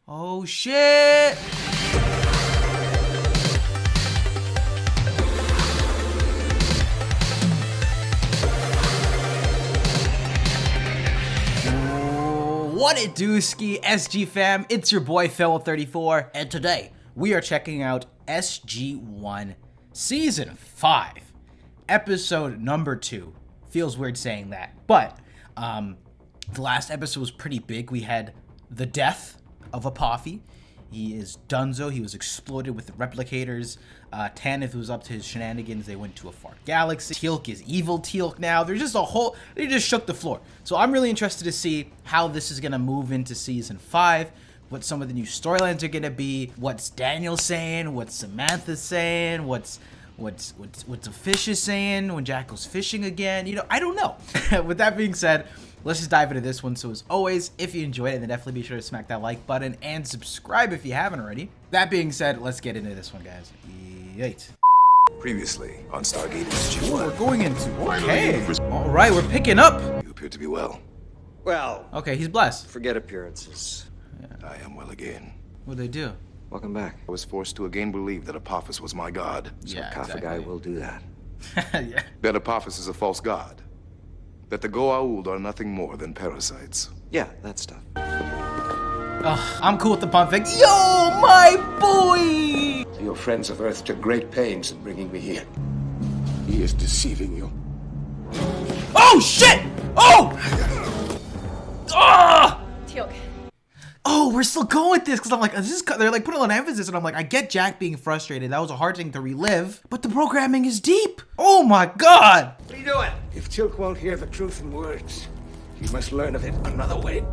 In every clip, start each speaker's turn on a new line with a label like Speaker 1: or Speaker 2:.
Speaker 1: Oh shit! What it do, ski SG fam? It's your boy Phil34, and today we are checking out SG-1 Season 5, Episode number 2. Feels weird saying that, but the last episode was pretty big. We had the death of Apophis. He is Dunzo. He was exploded with the replicators. Tanith was up to his shenanigans. They went to a far galaxy. Teal'c is evil Teal'c now. There's just they just shook the floor. So I'm really interested to see how this is gonna move into season 5, what some of the new storylines are gonna be, what's Daniel saying, what's Samantha saying, what's the fish is saying when Jack goes fishing again. You know, I don't know. With that being said, let's just dive into this one. So as always, if you enjoyed it, then definitely be sure to smack that like button and subscribe if you haven't already. That being said, let's get into this one, guys. Yeet.
Speaker 2: Previously on Stargate SG-1.
Speaker 1: We're going into, okay. All right, we're picking up.
Speaker 2: You appear to be well.
Speaker 3: Well,
Speaker 1: Okay, he's blessed.
Speaker 3: forget appearances.
Speaker 2: I am well again.
Speaker 1: What'd they do?
Speaker 3: Welcome back.
Speaker 2: I was forced to again believe that Apophis was my god.
Speaker 1: Yeah,
Speaker 3: Sarcophagi
Speaker 1: exactly.
Speaker 3: will do that.
Speaker 1: Yeah.
Speaker 2: That Apophis is a false god. That the Goa'uld are nothing more than parasites.
Speaker 3: Yeah, that stuff.
Speaker 1: Ugh, I'm cool with the pump fake. Yo, my boy!
Speaker 4: Your friends of Earth took great pains in bringing me here. He is deceiving you.
Speaker 1: Oh, shit! Oh! Ah!
Speaker 5: Teal'c.
Speaker 1: Oh, we're still going with this because I'm like, they're like putting on emphasis, and I'm like, I get Jack being frustrated. That was a hard thing to relive, but the programming is deep. Oh my god!
Speaker 3: What are you doing?
Speaker 4: If Teal'c won't hear the truth in words, he must learn of it another way.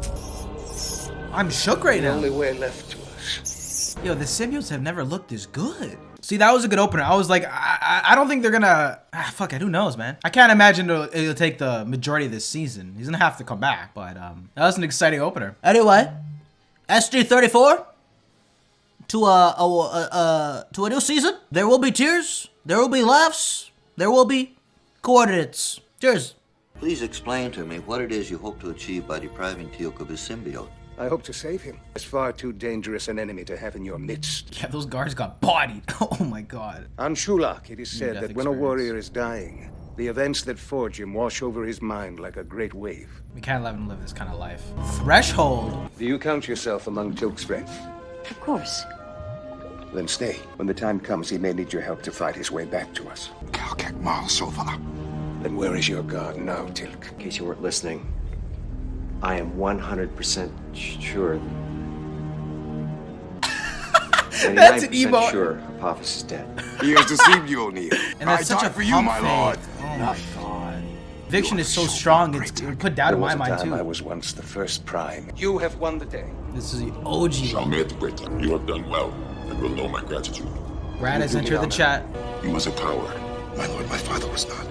Speaker 1: I'm shook right
Speaker 4: The
Speaker 1: now.
Speaker 4: only way left to us.
Speaker 1: Yo, the symbiotes have never looked this good. See, that was a good opener. I was like, I don't think they're gonna. Fuck it, who knows, man? I can't imagine it'll take the majority of this season. He's gonna have to come back, but that was an exciting opener. Anyway, SG-34 to a new season. There will be tears. There will be laughs. There will be coordinates. Cheers.
Speaker 6: Please explain to me what it is you hope to achieve by depriving Teal'c of his symbiote.
Speaker 4: I hope to save him. He's far too dangerous an enemy to have in your midst.
Speaker 1: Yeah, those guards got bodied. Oh my god.
Speaker 4: On Shulak, it is said
Speaker 1: Near-death
Speaker 4: that when a
Speaker 1: experience.
Speaker 4: warrior is dying, the events that forge him wash over his mind like a great wave.
Speaker 1: We can't let him live this kind of life. Threshold.
Speaker 4: Do you count yourself among Teal'c's friends?
Speaker 5: Of course.
Speaker 4: Then stay. When the time comes, he may need your help to fight his way back to us. Then where is your god now, Teal'c?
Speaker 3: In case you weren't listening, I am 100% sure.
Speaker 1: That's an
Speaker 3: 99%
Speaker 1: emote.
Speaker 3: sure Apophis is dead.
Speaker 2: He has deceived you, O'Neill.
Speaker 1: And that's such a
Speaker 2: for you,
Speaker 1: pump
Speaker 2: my
Speaker 1: fake.
Speaker 2: lord.
Speaker 1: Oh my god. Eviction is so strong, it's put doubt
Speaker 4: There
Speaker 1: in my
Speaker 4: was a
Speaker 1: mind
Speaker 4: time I
Speaker 1: too.
Speaker 4: was once the first prime. You have won the day.
Speaker 1: This is the OG.
Speaker 7: Ahmed Britain, you have done well and will know my gratitude.
Speaker 1: Brad has entered the chat.
Speaker 7: He was a coward. My lord, my father was not.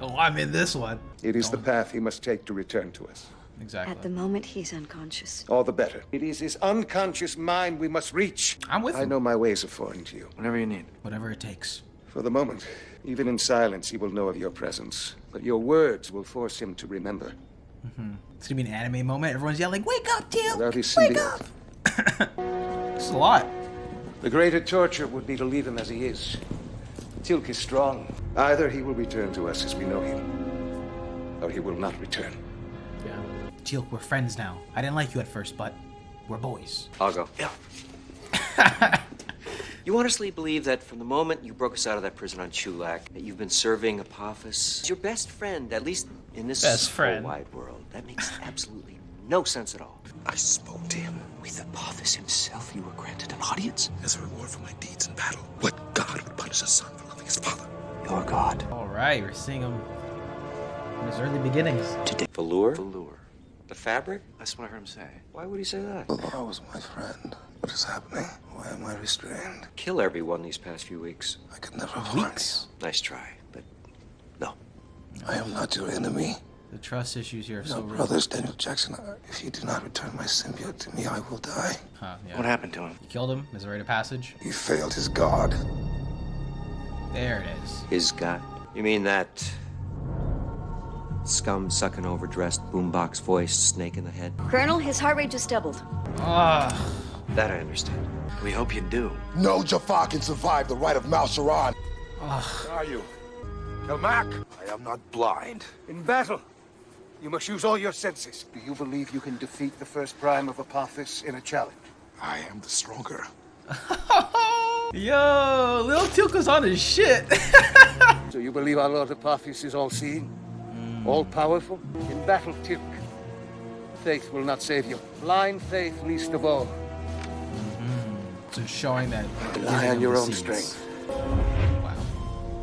Speaker 1: Oh, I'm in this one.
Speaker 4: It is the path he must take to return to us.
Speaker 1: Exactly.
Speaker 5: At the moment, he's unconscious.
Speaker 4: All the better. It is his unconscious mind we must reach.
Speaker 1: I'm with
Speaker 4: I
Speaker 1: him.
Speaker 4: know my ways are foreign to you.
Speaker 3: Whatever you need.
Speaker 1: Whatever it takes.
Speaker 4: For the moment, even in silence, he will know of your presence. But your words will force him to remember.
Speaker 1: It's gonna be an anime moment. Everyone's yelling, "Wake up,
Speaker 4: Without
Speaker 1: Teal'c!
Speaker 4: his
Speaker 1: Wake
Speaker 4: symbiote,
Speaker 1: up!" It's a lot.
Speaker 4: the greater torture would be to leave him as he is. Teal'c is strong. Either he will return to us as we know him, or he will not return.
Speaker 1: Yeah. Teal'c, we're friends now. I didn't like you at first, but we're boys.
Speaker 3: I'll go. Yeah. You honestly believe that from the moment you broke us out of that prison on Shulak, that you've been serving Apophis as your best friend, at least in this
Speaker 1: Best friend.
Speaker 3: whole wide world? That makes absolutely no sense at all.
Speaker 8: I spoke to him. With Apophis himself, you were granted an audience. As a reward for my deeds in battle. What god would punish a son for loving his father? Your god.
Speaker 1: All right, we're seeing him in his early beginnings.
Speaker 8: Today.
Speaker 3: Velour? Velour. The fabric? That's what I heard him say. Why would he say that?
Speaker 2: Laura was my friend. What is happening? Why am I restrained?
Speaker 3: Kill everyone these past few weeks.
Speaker 2: I could never harm
Speaker 1: Weeks.
Speaker 3: Nice try, but no.
Speaker 2: you. I am not your enemy.
Speaker 1: The trust issues here are so
Speaker 2: No,
Speaker 1: real.
Speaker 2: brothers, Daniel Jackson, if you do not return my symbiote to me, I will die.
Speaker 1: Huh, yeah.
Speaker 3: What happened to him?
Speaker 1: You killed him? Is there a rite of passage?
Speaker 2: He failed his god.
Speaker 1: There it is.
Speaker 3: His god. You mean that scum sucking overdressed boombox voice, snake in the head.
Speaker 5: Colonel, his heart rate just doubled.
Speaker 1: Ah.
Speaker 3: That I understand.
Speaker 9: We hope you do.
Speaker 10: No Jafar can survive the right of Mal Sharan.
Speaker 4: Where are you? Teal'c?
Speaker 10: I am not blind.
Speaker 4: In battle, you must use all your senses. Do you believe you can defeat the first prime of Apophis in a challenge?
Speaker 10: I am the stronger.
Speaker 1: Yo, Lil Teal'c was on his shit.
Speaker 4: So you believe our Lord Apophis is all-seeing? All-powerful? In battle, Teal'c, faith will not save you. Blind faith least of all.
Speaker 1: Just showing that.
Speaker 4: Rely on your own strength.
Speaker 1: Wow.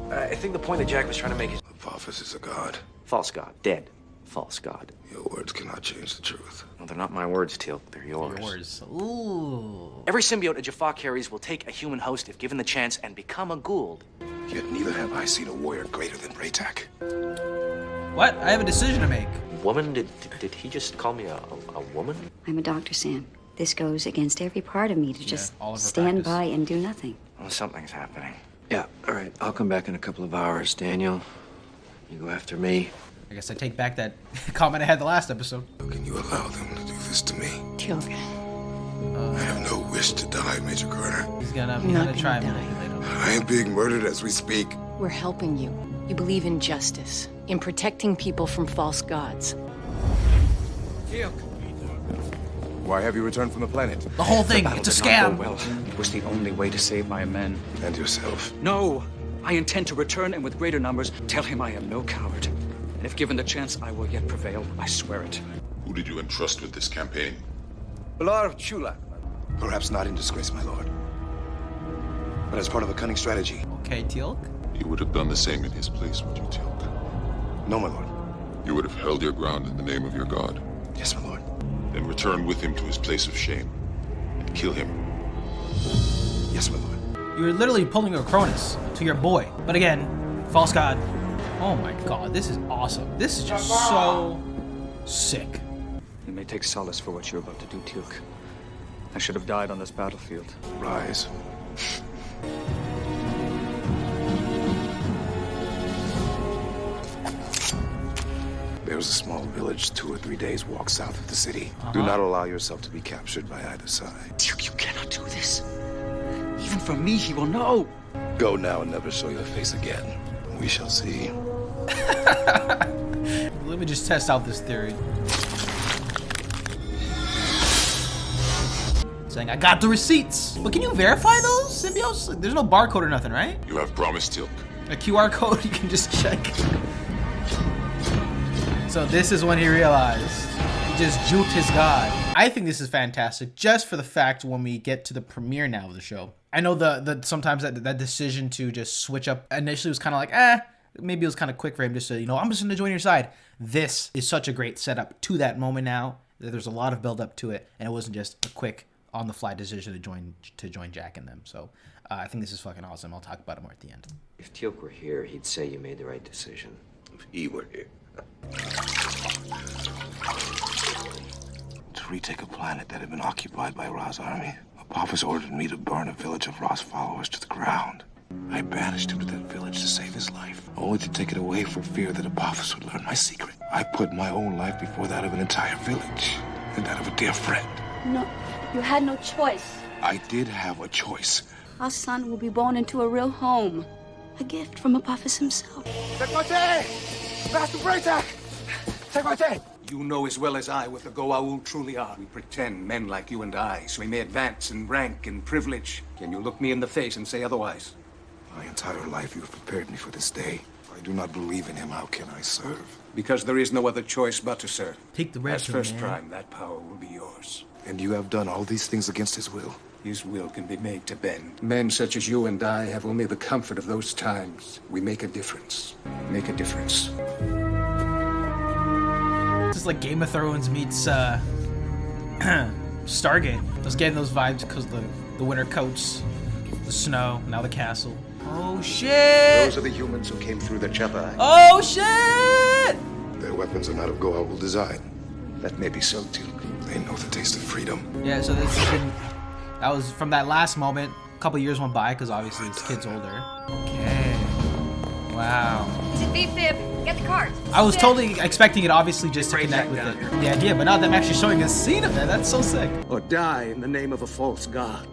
Speaker 9: I think the point that Jack was trying to make is
Speaker 2: Apophis is a god.
Speaker 3: False god. Dead. False god.
Speaker 2: Your words cannot change the truth.
Speaker 9: no, they're not my words, Teal'c. They're yours.
Speaker 1: Yours. Ooh.
Speaker 9: Every symbiote a Jafar carries will take a human host if given the chance and become a Gould.
Speaker 10: Yet neither have I seen a warrior greater than Braytak.
Speaker 1: What? I have a decision to make.
Speaker 3: Woman? Did he just call me a woman?
Speaker 5: I'm a doctor, Sam. This goes against every part of me to just
Speaker 1: all of her
Speaker 5: stand
Speaker 1: practice.
Speaker 5: by and do nothing.
Speaker 9: Well, something's happening.
Speaker 3: Yeah, all right. I'll come back in a couple of hours. Daniel, you go after me.
Speaker 1: I guess I take back that comment I had the last episode.
Speaker 2: How can you allow them to do this to me?
Speaker 5: Teal'c,
Speaker 2: I have no wish to die, Major Carter.
Speaker 1: He's gonna
Speaker 5: Not
Speaker 1: try and
Speaker 5: gonna die.
Speaker 1: manipulate him.
Speaker 2: I am being murdered as we speak.
Speaker 11: We're helping you. You believe in justice, in protecting people from false gods.
Speaker 10: Why have you returned from the planet?
Speaker 1: The whole thing,
Speaker 8: Battle
Speaker 1: it's a
Speaker 8: did not
Speaker 1: scam.
Speaker 8: go well. It was the only way to save my men.
Speaker 2: And yourself.
Speaker 8: No! I intend to return and with greater numbers tell him I am no coward. And if given the chance, I will yet prevail. I swear it.
Speaker 7: Who did you entrust with this campaign?
Speaker 4: Balar of Teal'c.
Speaker 10: Perhaps not in disgrace, my lord. But as part of a cunning strategy.
Speaker 1: Okay, Teal'c.
Speaker 7: You would have done the same in his place, would you, Teal'c?
Speaker 10: No, my lord.
Speaker 7: You would have held your ground in the name of your god.
Speaker 10: Yes, my lord.
Speaker 7: Then return with him to his place of shame and kill him.
Speaker 10: Yes, my lord.
Speaker 1: You were literally pulling a Cronus to your boy. But again, false god. Oh my god, this is awesome. This is just so sick.
Speaker 8: You may take solace for what you're about to do, Teal'c. I should have died on this battlefield.
Speaker 10: Rise. There's a small village 2 or 3 days walk south of the city. Do not allow yourself to be captured by either side.
Speaker 8: Teal'c, you cannot do this. Even from me, he will know.
Speaker 10: Go now and never show your face again. We shall see.
Speaker 1: Let me just test out this theory. Saying, I got the receipts. But can you verify those symbiotes? There's no barcode or nothing, right?
Speaker 7: You have promised, Teal'c.
Speaker 1: A QR code you can just check. So this is when he realized he just juked his god. I think this is fantastic just for the fact when we get to the premiere now of the show. I know the sometimes that decision to just switch up initially was kind of like, maybe it was kind of quick for him just to, I'm just going to join your side. This is such a great setup to that moment now. There's a lot of build up to it, and it wasn't just a quick on-the-fly decision to join Jack and them. So I think this is fucking awesome. I'll talk about it more at the end.
Speaker 3: If Teal'c were here, he'd say you made the right decision.
Speaker 2: If he were here.
Speaker 10: To retake a planet that had been occupied by Ra's army, Apophis ordered me to burn a village of Ra's followers to the ground. I banished him to that village to save his life, only to take it away for fear that Apophis would learn my secret. I put my own life before that of an entire village, and that of a dear friend.
Speaker 5: No, you had no choice.
Speaker 10: I did have a choice.
Speaker 5: Our son will be born into a real home. A gift from Apophis himself.
Speaker 4: Master Braytak! Segwate! You know as well as I what the Goa'uld truly are. We pretend men like you and I, so we may advance in rank and privilege. Can you look me in the face and say otherwise?
Speaker 10: My entire life you have prepared me for this day. If I do not believe in him, how can I serve?
Speaker 4: Because there is no other choice but to serve.
Speaker 1: Take the red
Speaker 4: As
Speaker 1: pill,
Speaker 4: first
Speaker 1: man.
Speaker 4: prime, that power will be yours.
Speaker 10: And you have done all these things against his will?
Speaker 4: His will can be made to bend. Men such as you and I have only the comfort of those times. We make a difference. Make a difference.
Speaker 1: This is like Game of Thrones meets Stargate. I was getting those vibes because the winter coats, the snow, now the castle. Oh shit!
Speaker 4: Those are the humans who came through the Chapa.
Speaker 1: Oh shit!
Speaker 2: Their weapons are not of Goa'uld design.
Speaker 4: That may be so, Teal'c.
Speaker 2: They know the taste of freedom.
Speaker 1: Yeah, so this has been, that was from that last moment. A couple years went by because obviously this kid's older. Okay. Wow.
Speaker 5: It's a V-fib. Get the cart.
Speaker 1: I was totally expecting it, obviously, just to connect with the idea, but now them actually showing a scene of it, that's so sick.
Speaker 4: Or die in the name of a false god.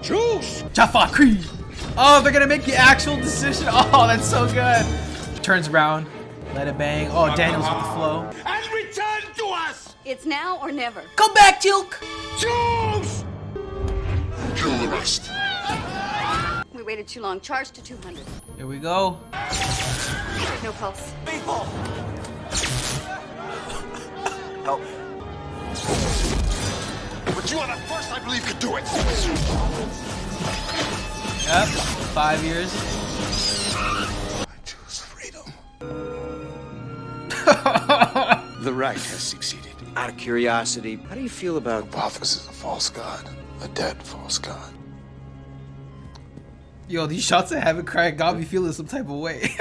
Speaker 4: Choose!
Speaker 1: Jaffa Creed! Oh, they're gonna make the actual decision. Oh, that's so good. Turns around, let it bang. Oh, Daniel's with the flow.
Speaker 4: And return to us!
Speaker 5: It's now or never.
Speaker 1: Come back, Teal'c!
Speaker 4: Choose!
Speaker 7: Kill the rest.
Speaker 5: We waited too long. Charge to 200.
Speaker 1: Here we go.
Speaker 5: No pulse.
Speaker 4: People!
Speaker 8: Help.
Speaker 7: But you are the first I believe could do it.
Speaker 1: Yep, 5 years.
Speaker 10: I choose freedom.
Speaker 4: The right has succeeded.
Speaker 3: Out of curiosity, how do you feel about
Speaker 10: Apophis is a false god. A dead false god.
Speaker 1: Yo, these shots of Heaven Cry got me feeling some type of way.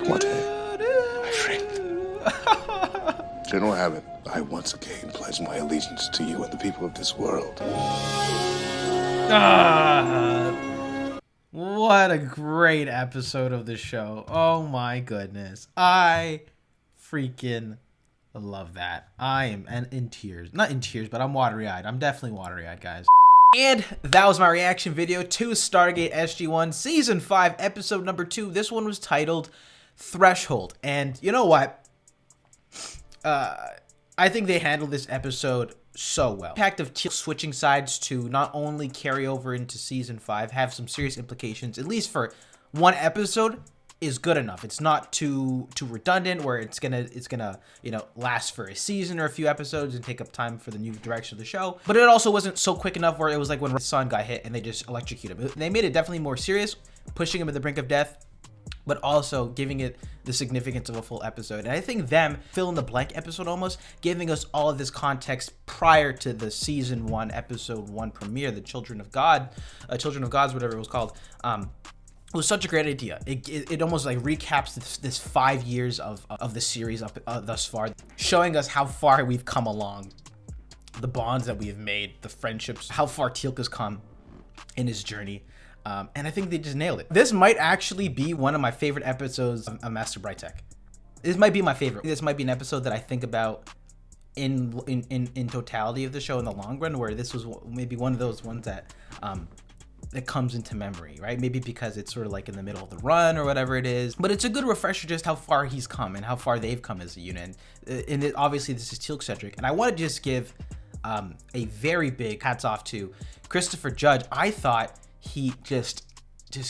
Speaker 10: My friend. General Hammond, I once again pledge my allegiance to you and the people of this world.
Speaker 1: What a great episode of the show. Oh my goodness. I freaking love that. I am in tears. Not in tears, but I'm watery-eyed. I'm definitely watery-eyed, guys. And that was my reaction video to Stargate SG-1 Season 5, Episode number 2. This one was titled Threshold. And you know what? I think they handled this episode so well. The impact of Teal'c switching sides to not only carry over into Season 5, have some serious implications, at least for one episode, is good enough. It's not too redundant where it's gonna you know, last for a season or a few episodes and take up time for the new direction of the show. But it also wasn't so quick enough where it was like when his son got hit and they just electrocute him. They made it definitely more serious, pushing him to the brink of death, but also giving it the significance of a full episode. And I think them fill in the blank episode almost, giving us all of this context prior to the Season 1, Episode 1 premiere, the Children of God, Children of Gods, whatever it was called. It was such a great idea. It almost like recaps this 5 years of the series up thus far, showing us how far we've come along, the bonds that we have made, the friendships, how far Teal'c has come in his journey. And I think they just nailed it. This might actually be one of my favorite episodes of Master Brightech. This might be my favorite. This might be an episode that I think about in totality of the show in the long run, where this was maybe one of those ones that that comes into memory, right? Maybe because it's sort of like in the middle of the run or whatever it is, but it's a good refresher just how far he's come and how far they've come as a unit. And obviously this is Teal'c centric, and I want to just give a very big hats off to Christopher Judge. I thought he just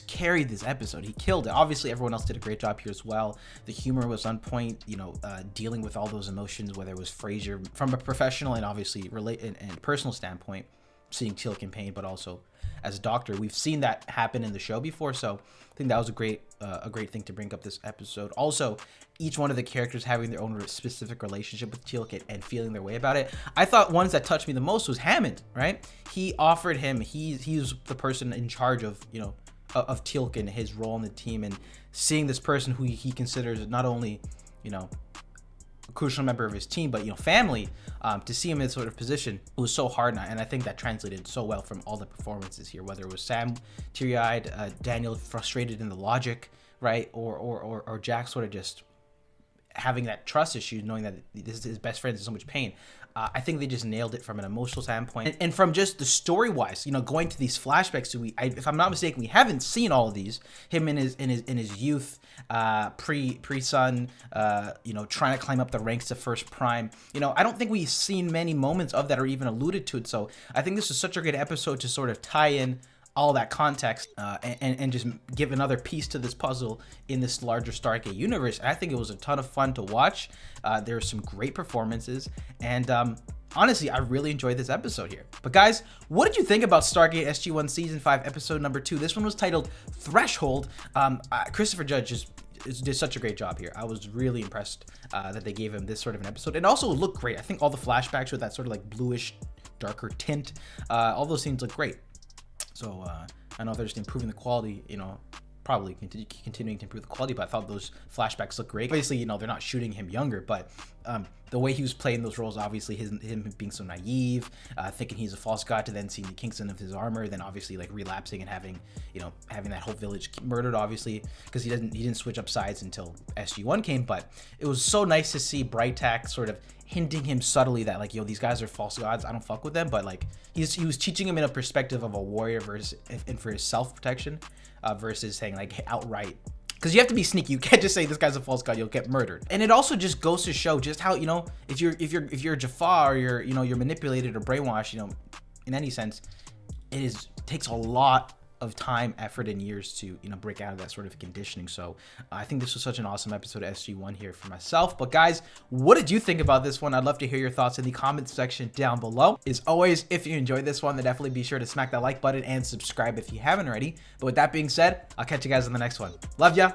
Speaker 1: carried this episode. He killed it. Obviously everyone else did a great job here as well. The humor was on point, you know, dealing with all those emotions, whether it was Fraser from a professional and obviously and personal standpoint, seeing Teal'c in pain, but also as a doctor. We've seen that happen in the show before, so I think that was a great thing to bring up this episode. Also, each one of the characters having their own specific relationship with Teal'c and feeling their way about it. I thought ones that touched me the most was Hammond, right? He offered him, he's the person in charge of, you know, of Teal'c and his role in the team, and seeing this person who he considers not only, you know, a crucial member of his team, but, you know, family, to see him in this sort of position, it was so hard, and I think that translated so well from all the performances here, whether it was Sam teary-eyed, Daniel frustrated in the logic, right, or Jack sort of just having that trust issue, knowing that this is his best friend is in so much pain. I think they just nailed it from an emotional standpoint, and from just the story-wise, you know, going to these flashbacks. So if I'm not mistaken, we haven't seen all of these. Him in his youth, pre-son, you know, trying to climb up the ranks to first prime. You know, I don't think we've seen many moments of that or even alluded to it. So I think this is such a great episode to sort of tie in all that context and just give another piece to this puzzle in this larger Stargate universe. I think it was a ton of fun to watch. There were some great performances, and honestly, I really enjoyed this episode here. But guys, what did you think about Stargate SG-1 Season 5, Episode number 2? This one was titled Threshold. Christopher Judge just did such a great job here. I was really impressed that they gave him this sort of an episode. And also it looked great. I think all the flashbacks with that sort of like bluish, darker tint, all those scenes look great. So I know they're just improving the quality, you know, probably continuing to improve the quality, but I thought those flashbacks look great. Obviously, you know, they're not shooting him younger, but the way he was playing those roles, obviously him being so naive, thinking he's a false god, to then seeing the kinks in of his armor, then obviously like relapsing and having that whole village murdered, obviously, because he didn't switch up sides until SG-1 came. But it was so nice to see Brightach sort of hinting him subtly that like, yo, these guys are false gods, I don't fuck with them. But like he was teaching him in a perspective of a warrior versus, and for his self-protection, versus saying like outright, because you have to be sneaky. You can't just say this guy's a false god, you'll get murdered. And it also just goes to show just how, if you're Jafar, or you're manipulated or brainwashed, in any sense, takes a lot of time, effort, and years to break out of that sort of conditioning. So I think this was such an awesome episode of SG-1 here for myself. But guys, what did you think about this one? I'd love to hear your thoughts in the comments section down below. As always, if you enjoyed this one, then definitely be sure to smack that like button and subscribe if you haven't already. But with that being said, I'll catch you guys on the next one. Love ya.